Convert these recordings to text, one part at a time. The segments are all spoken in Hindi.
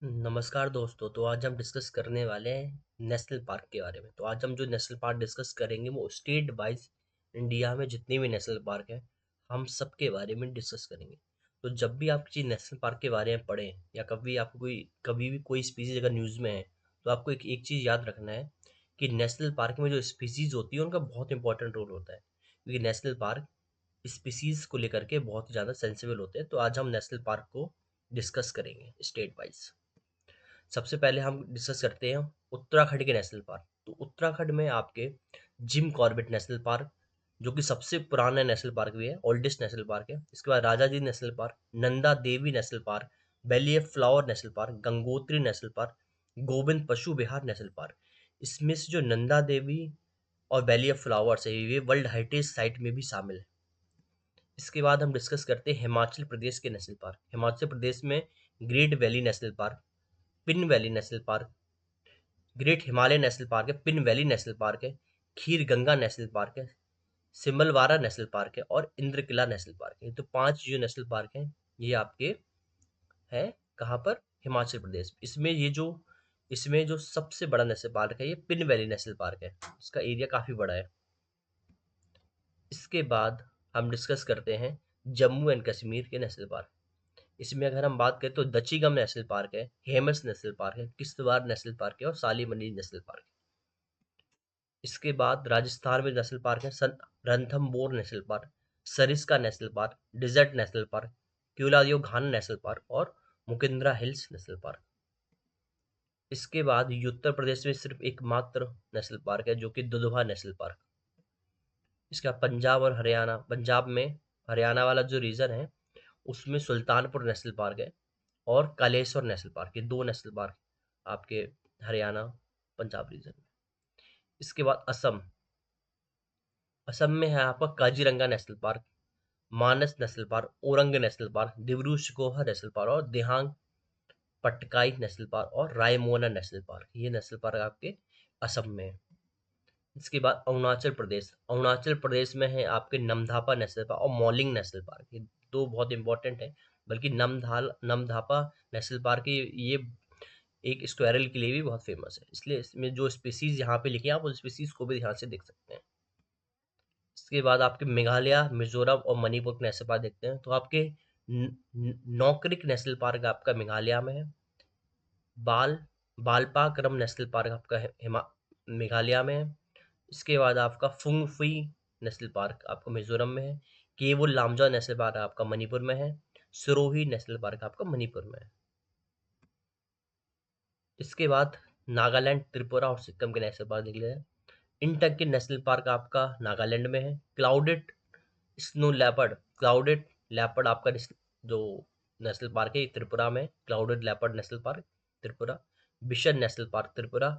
नमस्कार दोस्तों। तो आज हम डिस्कस करने वाले हैं नेशनल पार्क के बारे में। तो आज हम जो नेशनल पार्क डिस्कस करेंगे वो स्टेट वाइज इंडिया में जितने भी नेशनल पार्क हैं हम सब के बारे में डिस्कस करेंगे। तो जब भी आप किसी नेशनल पार्क के बारे में पढ़ें या कभी आपको कभी भी कोई स्पीसीज अगर न्यूज़ में है तो आपको एक चीज़ याद रखना है कि नेशनल पार्क में जो स्पीसीज होती है उनका बहुत इंपॉर्टेंट रोल होता है, क्योंकि नेशनल पार्क स्पीसीज को लेकर के बहुत ही ज़्यादा सेंसिबल होते हैं। तो आज हम नेशनल पार्क को डिस्कस करेंगे स्टेट वाइज। सबसे पहले हम डिस्कस करते हैं उत्तराखंड के नेशनल पार्क। तो उत्तराखंड में आपके जिम कॉर्बेट नेशनल पार्क, जो कि सबसे पुराना नेशनल पार्क भी है, ओल्डेस्ट नेशनल पार्क है। इसके बाद Rajaji national park, Nanda Devi national park, valley of flower national park, Gangotri national park, Govind Pashu Vihar national park. इसमें से जो नंदा देवी और वैली ऑफ फ्लावर्स है ये वर्ल्ड हेरिटेज साइट में भी शामिल है। इसके बाद हम डिस्कस करते हैं हिमाचल प्रदेश के नेशनल पार्क। हिमाचल प्रदेश में great valley national park, pin valley national park, great Himalaya national park है, पिन वैली नेशनल पार्क है, खीर गंगा नेशनल पार्क है, सिमलवारा नेशनल पार्क है और इंद्रकिला नेशनल पार्क है। तो 5 जो नेशनल पार्क हैं ये आपके हैं कहाँ पर? हिमाचल प्रदेश। इसमें जो सबसे बड़ा नेशनल पार्क है ये पिन वैली नेशनल पार्क है। इसका एरिया काफी बड़ा है। इसके बाद हम डिस्कस करते हैं जम्मू एंड कश्मीर के नेशनल पार्क। इसमें अगर हम बात करें तो दचिगम नेशनल पार्क है, हेमस नेशनल पार्क है, किश्तवाड़ नेशनल पार्क है और सालीमनी नेशनल पार्क है। इसके बाद राजस्थान में नेशनल पार्क है Ranthambore national park, Sariska national park, desert national park, Keoladeo Ghana national park और मुकिंद्रा हिल्स नेशनल पार्क। इसके बाद उत्तर प्रदेश में सिर्फ एकमात्र नेशनल पार्क है जो कि दुधवा नेशनल पार्क। इसका पंजाब और हरियाणा, पंजाब में हरियाणा वाला जो रीजन है उसमें सुल्तानपुर नेशनल पार्क है और कालेश्वर नेशनल पार्क, ये 2 नेशनल पार्क आपके हरियाणा पंजाब रीजन में। इसके बाद असम, असम में है आपका Kaziranga national park, Manas national park, Orang national park, Dibru Saikhowa national park और दिहांग पटकाई नेशनल पार्क और रायमोना नेशनल पार्क। ये नेशनल पार्क आपके असम में है। इसके बाद अरुणाचल प्रदेश, अरुणाचल प्रदेश में है आपके नमधापा नेशनल पार्क और मॉलिंग नेशनल पार्क। ये 2 बहुत इंपॉर्टेंट है। बल्कि नमधापा नेशनल पार्क ये एक स्क्वायरल के लिए भी बहुत फेमस है, इसलिए इसमें जो स्पीसीज यहाँ पे लिखे हैं आप उस स्पीसीज को भी ध्यान से देख सकते हैं। इसके बाद आपके मेघालय, मिजोरम और मणिपुर के नेशनल पार्क देखते हैं। तो आपके नौकरिक नेशनल पार्क आपका मेघालय में है, बाल बालपाक्रम नेशनल पार्क आपका मेघालय में है। इसके बाद आपका फुंगफुई नेशनल पार्क आपका मिजोरम में है, केवल लामजा नेशनल पार्क आपका मणिपुर में है, सिरोही नेशनल पार्क आपका मणिपुर में है। इसके बाद नागालैंड, त्रिपुरा और सिक्किम के नेशनल पार्क देख लेते हैं। इंटक नेशनल पार्क आपका नागालैंड में है, clouded snow leopard, clouded leopard आपका जो नेशनल पार्क है त्रिपुरा में, clouded leopard national park Tripura, Bishan national park Tripura,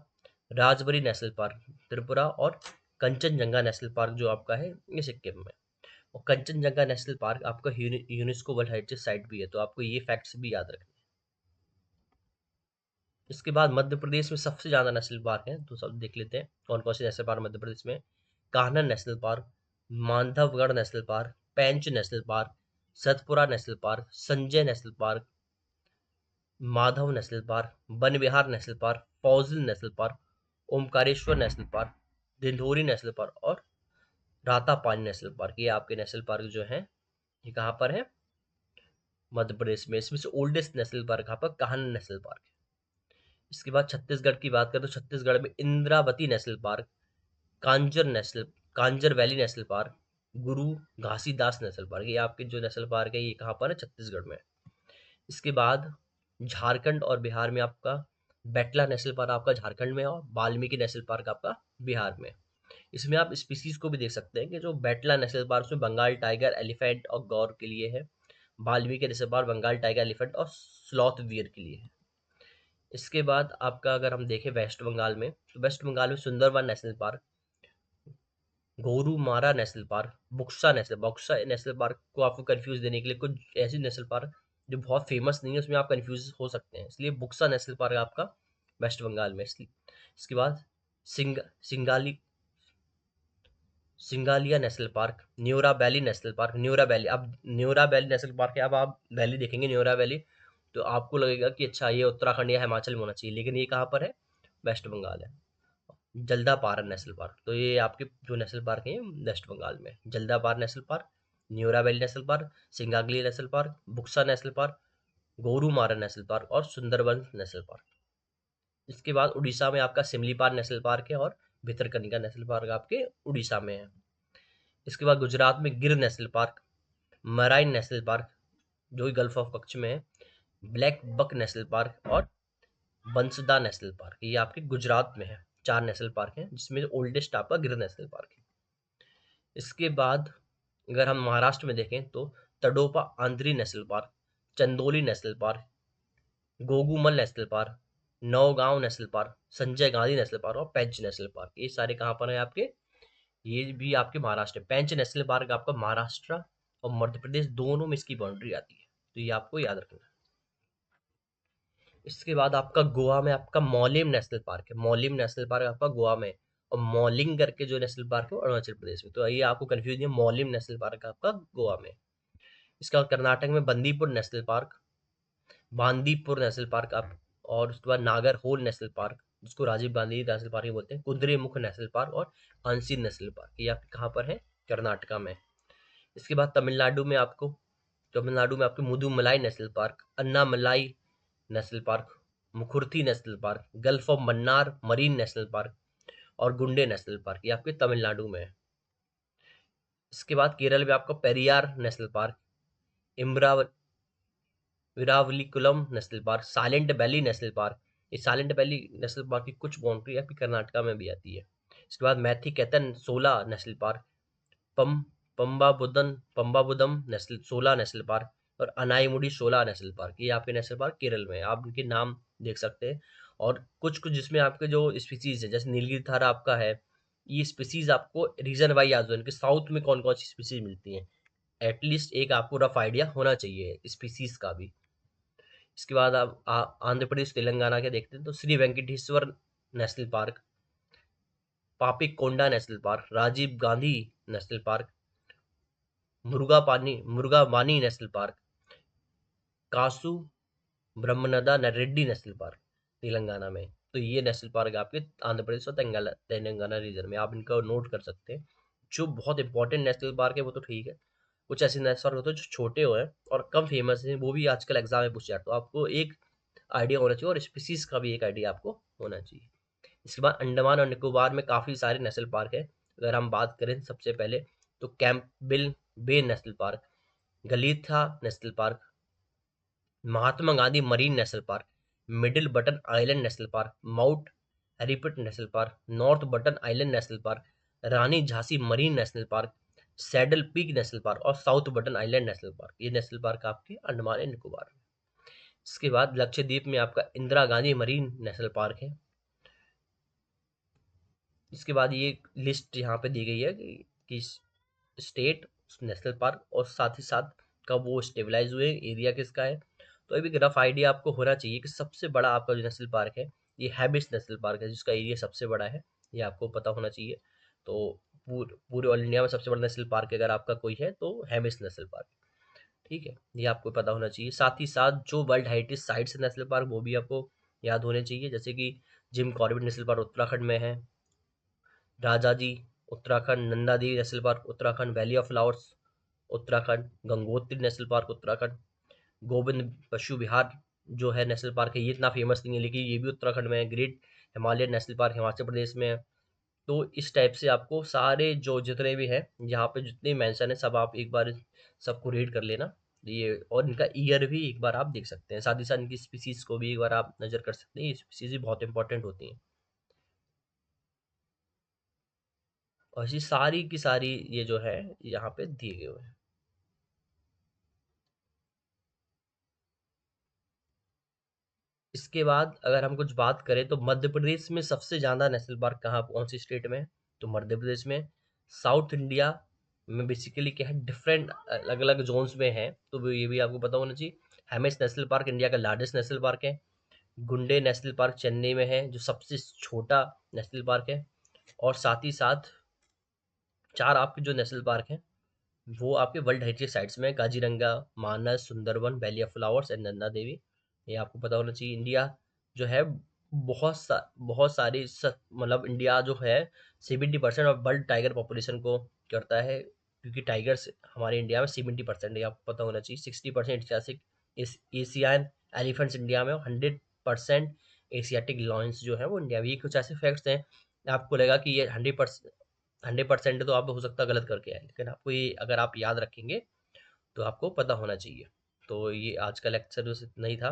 Rajbari national park Tripura और कंचनजंगा नेशनल पार्क जो आपका है ये सिक्किम में। और कंचनजंगा नेशनल पार्क आपका यूनेस्को वर्ल्ड हेरिटेज साइट भी है, तो आपको ये फैक्ट्स भी याद रखने हैं। इसके बाद मध्य प्रदेश में सबसे ज्यादा नेशनल पार्क हैं, तो सब देख लेते हैं कौन कौन से नेशनल पार्क मध्य प्रदेश में। Kanha national park, Madhavgarh national park, Pench national park, Satpura national park, Sanjay national park, Madhav national park, Van Vihar national park, fossil national park, Omkareshwar national park, Dindori national park और रातापानी नेशनल पार्क। ये आपके नेशनल पार्क जो हैं ये कहाँ पर है? मध्य प्रदेश में। इसमें से ओल्डेस्ट नेशनल पार्क यहाँ पर कान्हा नेशनल पार्क है। इसके बाद छत्तीसगढ़ की बात करें तो छत्तीसगढ़ में Indravati national park, Kanger valley national park, Guru Ghasidas national park, ये आपके जो नेशनल पार्क है ये कहाँ पर है? छत्तीसगढ़ में। इसके बाद झारखंड और बिहार में आपका बेटला नेशनल पार्क आपका झारखंड में है और वाल्मीकि नेशनल पार्क आपका बिहार में। इसमें आप स्पीसीज को भी देख सकते हैं कि जो बेटला नेशनल पार्क में बंगाल टाइगर, एलिफेंट और गौर के लिए है, Valmiki national park Bengal tiger, elephant और स्लॉथ वियर के लिए है। इसके बाद आपका अगर हम देखें वेस्ट बंगाल में, तो वेस्ट बंगाल में Sundarban national park, Gorumara national park, Buxa national park को आपको कंफ्यूज देने के लिए कुछ ऐसी नेशनल पार्क जो बहुत फेमस नहीं है उसमें आप कंफ्यूज हो सकते हैं, इसलिए बुक्सा नेशनल पार्क आपका वेस्ट बंगाल में। इसलिए इसके बाद Sing Singali Singalila national park, Neora valley national park, Neora valley, अब न्यूरा वैली नेशनल पार्क है, अब आप वैली देखेंगे न्यूरा वैली, तो आपको लगेगा कि अच्छा ये उत्तराखंड या हिमाचल में होना चाहिए, लेकिन ये कहाँ पर है? वेस्ट बंगाल है। जल्दापारा नेशनल पार्क, तो ये आपके जो नेशनल पार्क है वेस्ट बंगाल में। Jaldapara national park, Neora valley national park, Singalila national park, Buxa national park, Gorumara national park और सुंदरबन नेशनल पार्क। इसके बाद उड़ीसा में आपका सिमलीपाल नेशनल पार्क है और भितरकनिका नेशनल पार्क आपके उड़ीसा में है। इसके बाद गुजरात में गिर national park, marine national park जो कि गल्फ ऑफ कच्छ में है, ब्लैक बक नेशनल पार्क और बंसदा नेशनल पार्क, ये आपके गुजरात में है। 4 नेशनल पार्क हैं जिसमें ओल्डेस्ट आपका गिर नेशनल पार्क है। इसके बाद अगर हम महाराष्ट्र में देखें तो Tadoba Andhari national park, Chandoli national park, Gugamal national park, Navegaon national park, Sanjay Gandhi national park और पेंच नेशनल पार्क, ये सारे कहाँ पर हैं आपके? ये भी आपके महाराष्ट्र। पेंच नेशनल पार्क आपका महाराष्ट्र और मध्य प्रदेश दोनों में इसकी बाउंड्री आती है, तो ये आपको याद रखना है। इसके बाद आपका गोवा में आपका मौलिम नेशनल पार्क है। मौलिम नेशनल पार्क आपका गोवा में, और मौलिंग करके जो नेशनल पार्क है वो अरुणाचल प्रदेश में। तो ये आपको कंफ्यूज नहीं है, मौलिम नेशनल पार्क आपका गोवा में। इसके बाद कर्नाटक में Bandipur national park, Bandipur national park आप, और उसके बाद नागरहोल नेशनल पार्क जिसको राजीव गांधी नेशनल पार्क भी बोलते हैं, कुद्रेमुख नेशनल पार्क और अंसी नेशनल पार्क, ये आपके कहाँ पर है? कर्नाटका में। इसके बाद तमिलनाडु में आपके Mudumalai national park, Annamalai national park, Mukurthi national park, gulf of Mannar marine national park और गुंडे नेशनल पार्क, ये आपके तमिलनाडु में है। इसके बाद केरल में आपका पेरियार नेशनल पार्क, इम्ब्राव Eravikulam national park, silent valley national park. ये साइलेंट वैली नेशनल पार्क की कुछ बाउंड्री आपकी कर्नाटका में भी आती है। इसके बाद मैथीकेतन 16 नेशनल पार्क, पम पंबाबुदम नेशनल 16 नेशनल पार्क और अनाईमुडी 16 नेशनल पार्क, ये आपके नेशनल पार्क केरल में है। आप इनके नाम देख सकते हैं। और कुछ कुछ जिसमें आपके जो स्पीसीज है, जैसे नीलगिरी थारा आपका है, ये स्पीसीज आपको रीजन वाइज याद हो, इनके साउथ में कौन कौन सी स्पीसीज मिलती हैं, एटलीस्ट एक आपको रफ आइडिया होना चाहिए स्पीसीज का भी। इसके बाद आप आंध्र प्रदेश तेलंगाना के देखते हैं तो Shri Venkateswara national park, Papikonda national park, Rajiv Gandhi national park, Mrugavani national park, Kasu Brahmananda Reddy national park Telangana में। तो ये नेशनल पार्क आपके आंध्र प्रदेश और तेलंगाना रीजन में, आप इनका नोट कर सकते हैं। जो बहुत इंपॉर्टेंट नेशनल पार्क है वो तो ठीक है, कुछ ऐसे नेशनल पार्क होते हैं जो छोटे हुए हैं और कम फेमस हैं, वो भी आजकल एग्जाम में पूछ जाते, तो आपको एक आइडिया होना चाहिए और स्पीसीज का भी एक आइडिया आपको होना चाहिए। इसके बाद अंडमान और निकोबार में काफ़ी सारे नेशनल पार्क है। अगर हम बात करें सबसे पहले तो Campbell Bay national park, Galathea national park, Mahatma Gandhi marine national park, middle button island national park, Mount Harriet national park, north button island national park, Rani Jhansi marine national park, saddle peak national park और south button island national park, ये नेशनल पार्क आपके अंडमान एंड निकोबार में। इसके बाद लक्षद्वीप में आपका Indira Gandhi marine national park है। इसके बाद ये लिस्ट यहाँ पे दी गई है कि स्टेट नेशनल पार्क और साथ ही साथ कब वो स्टेबलाइज हुए, एरिया किसका है। तो अभी रफ आइडिया आपको होना चाहिए कि सबसे बड़ा आपका जो नेशनल पार्क है ये हैबिस नेशनल पार्क है, जिसका एरिया सबसे बड़ा है, ये आपको पता होना चाहिए। तो पूरे ऑल इंडिया में सबसे बड़ा नेशनल पार्क अगर आपका कोई है तो हैबिस नेशनल पार्क, ठीक है, ये आपको पता होना चाहिए। साथ ही साथ जो world heritage sites national park वो भी आपको याद होने चाहिए, जैसे कि Jim Corbett national park Uttarakhand में है, Rajaji Uttarakhand, Nanda Devi national park Uttarakhand, valley of flowers Uttarakhand, Gangotri national park Uttarakhand, Govind Pashu Vihar जो है नेशनल पार्क है, ये इतना फेमस नहीं है लेकिन ये भी उत्तराखंड में है। Great Himalayan national park Himachal Pradesh में है। तो इस टाइप से आपको सारे जो जितने भी हैं यहाँ पे जितने मेंशन है सब आप एक बार सबको रीड कर लेना, ये और इनका ईयर भी एक बार आप देख सकते हैं, साथ ही साथ इनकी स्पीसीज को भी एक बार आप नज़र कर सकते हैं, ये स्पीसीज भी बहुत इंपॉर्टेंट होती हैं। और ऐसी सारी की सारी ये जो है यहाँ पे दिए गए हुए हैं। इसके बाद अगर हम कुछ बात करें तो मध्य प्रदेश में सबसे ज़्यादा नेशनल पार्क कहाँ कौन सी स्टेट में है, तो मध्य प्रदेश में। साउथ इंडिया में बेसिकली क्या है, डिफरेंट अलग अलग जोन्स में है, तो ये भी आपको पता होना चाहिए। हेमिस नेशनल पार्क इंडिया का लार्जेस्ट नेशनल पार्क है। गुंडे नेशनल पार्क चेन्नई में है जो सबसे छोटा नेशनल पार्क है। और साथ ही साथ 4 आपके जो नेशनल पार्क हैं वो आपके वर्ल्ड हेरिटेज साइट्स में, Kaziranga, Manas, Sundarban, valley of flowers and Nanda Devi. ये आपको पता होना चाहिए। इंडिया जो है बहुत सारी मतलब इंडिया जो है 70% ऑफ वर्ल्ड टाइगर पॉपुलेशन को करता है, क्योंकि टाइगर्स हमारे इंडिया में 70% है, आपको पता होना चाहिए। 60% ऐतिहासिक एशियन एलिफेंट्स इंडिया में, 100% एशियाटिक लॉयंस जो है वो इंडिया में। ये कुछ ऐसे फैक्ट्स हैं, आपको लगेगा कि ये 100% तो आप हो सकता है गलत करके आए, लेकिन आपको ये अगर आप याद रखेंगे तो आपको पता होना चाहिए। तो ये आज का लेक्चर बस इतना ही था।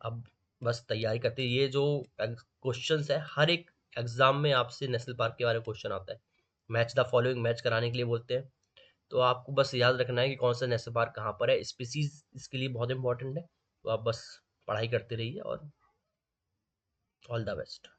अब बस तैयारी करते हैं। ये जो क्वेश्चंस है, हर एक एग्जाम में आपसे नेशनल पार्क के बारे में क्वेश्चन आता है। मैच द फॉलोइंग मैच कराने के लिए बोलते हैं, तो आपको बस याद रखना है कि कौन सा नेशनल पार्क कहाँ पर है। स्पीसीज इसके लिए बहुत इंपॉर्टेंट है, तो आप बस पढ़ाई करते रहिए और ऑल द बेस्ट।